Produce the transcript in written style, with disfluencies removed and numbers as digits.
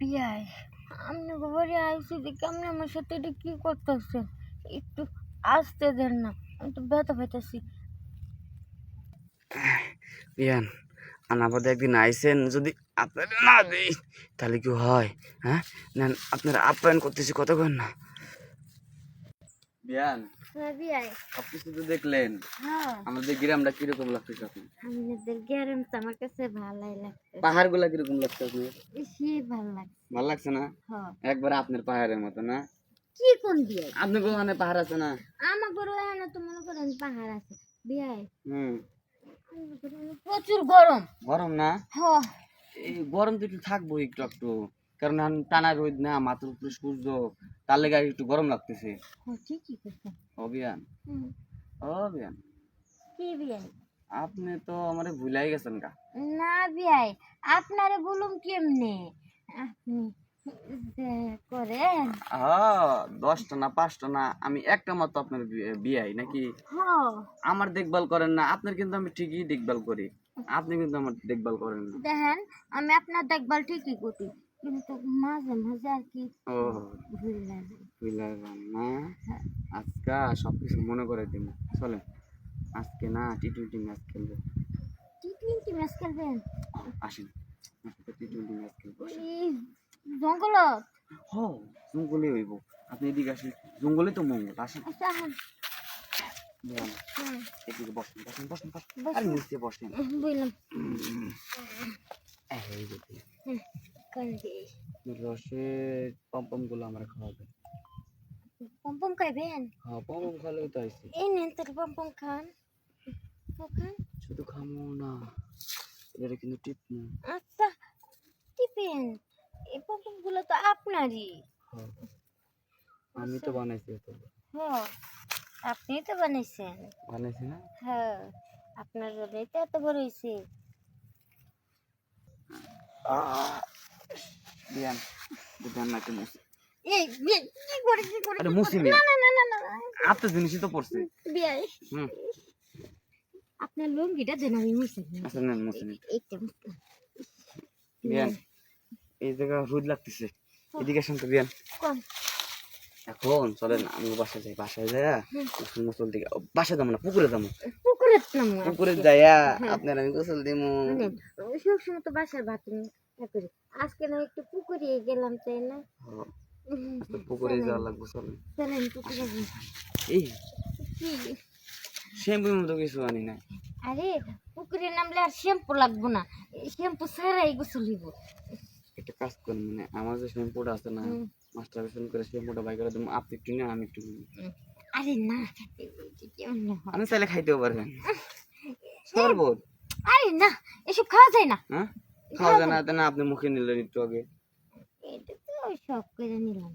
বিয়াই আপনি ঘরে আইসি দেখে আপনি আমার সাথে এটা কি করতেছেন? একটু আসতে দেন না, আমি তো ব্যথা পাইতেছি। বিয়ান আনাবাদে একদিন আইসেন, যদি আপনারা না দিই তাহলে কি হয়? হ্যাঁ নেন, আপনারা আপ্যায়ন করতেছি কতক্ষণ না। বিয়ান হ্যাঁ বিয়াই। সবকিছু তো দেখলেন, হ্যাঁ আমাদের গ্রামটা কিরকম লাগতেছে আপনার? আপনাদের গ্যারেম তো আমার কাছে ভালোই লাগছে, পাহাড় গুলা কিরকম লাগছে আপনার? বেশি ভালো লাগছে। ভালো লাগছে না? হ্যাঁ একবার আপনার পাহাড়ের মতো না? কি কোন বিয়াই? আপনার ওখানে পাহাড় আছে না? আমার ঘরে এখানে তো মনে করেন পাহাড় আছে বিয়াই। হুম, আমার ঘরে এখানে প্রচুর গরম। গরম না? হ্যাঁ এই গরম তো একটু থাকবো একটু একটু, কারণ এখন টানা রোদ না, মাথার উপরে সূর্য, তার লেগে একটু গরম লাগতেছে। হ্যাঁ ঠিকই করছেন। অবিয়ান, হুম, অবিয়ান কি বিয়াই? আপনি তো আমারে ভুলাই গেছেন গা। না বিয়াই, আপনারে বলুম কেমনে? আপনি যে করেন। হ্যাঁ, 10টা না 5টা না, আমি একটা মতো আপনার বিয়াই নাকি? হ্যাঁ আমার দেখভাল করেন না, আপনার কিন্তু আমি ঠিকই দেখভাল করি, আপনি কিন্তু আমার দেখভাল করেন না। দেখেন, আমি আপনার দেখভাল ঠিকই করি, কিন্তু মাঝে মাঝে আর কি ও ভুল লাগে। ভুলাই যান না, আজকে সবকিছু মনে করে দিন। চলেন আজকে না টি-20 ম্যাচ খেলবো। T20 ম্যাচ খেলবেন? আসেন, আজকে টি-20 ম্যাচ খেলবো। এই জঙ্গলত? হ, জঙ্গলে হইব, আপনি এদিকে আসেন, জঙ্গলে তো মঙ্গল, আসেন। আচ্ছা হ্যাঁ। বলেন, হুম, এদিকে বসেন বসেন বসেন বসেন, বসুন। আরে নিচে বসেন। বুঝলাম। এই যে কোন দিকে? রসে পমপম গুলো আমরা খাওয়াবেন। পমপম খাইবেন? হ্যাঁ, পমপম খালেও তো আইছি। এই নেন তোর পমপম খান। খান। শুধু খামো না, এটা কিন্তু টিপমু। আচ্ছা টিপেন, এই পমপম গুলো তো আপনারই। হ্যাঁ, আমি তো বানাইছি তো। হ্যাঁ আপনি তো বানাইছেন। বানাইছি না? হ্যাঁ আপনার জন্যই তো এত বড় হয়েছে। বিয়ান, বিয়ান না কেন? এই বিয়ে কি করে কি করে? আরে কি মুসি করে? মিয়া, না না না না না আপনার জিনিসই তো পড়ছে। বিয়ে হুম, আপনার লুঙ্গিটা দেন আমি মুছে দিই। আচ্ছা নেন মুসি নিন। এইটা বিয়ান, এই জায়গা রোদ লাগতেছে, এদিকে আসেন তো বিয়ান। কোন এখন চলেন আমি বাসায় যাই, বাসায় যাইয়া গোসল দিকে, বাসায় যাবো না, পুকুরে যাবো। পুকুরে নাম পুকুরে যাইয়া আপনার আমি গোসল দিমু। সব সময় তো বাসার বাথরুম করি, আজকে না একটু পুকুরে গেলাম তাই না? হ্যাঁ, আজকে পুকুরে যাওয়া লাগবে, চলেন। চলেন পুকুরে যাই। এই কি? শ্যাম্পুর মতো কিছু আনি না। আরে পুকুরে নামলে আর শ্যাম্পু লাগবো না, শ্যাম্পু ছাড়াই গোসল হইব। একটা কাজ করেন, মানে আমার যে শ্যাম্পুটা আছে না, মাস্টার বেসন করে শ্যাম্পুটা বাই করে দেবো, আপনি একটু নিন, আমি একটু নিই। আরে না কেমন হয়? আপনি চাইলে খাইতেও পারবেন শরবত। আরে না, এসব খাওয়া যায় না। হ্যাঁ, খাওয়া যায় না, তা না আপনি মুখে নিলেন একটু আগে। এটা তো সব করে নিলাম।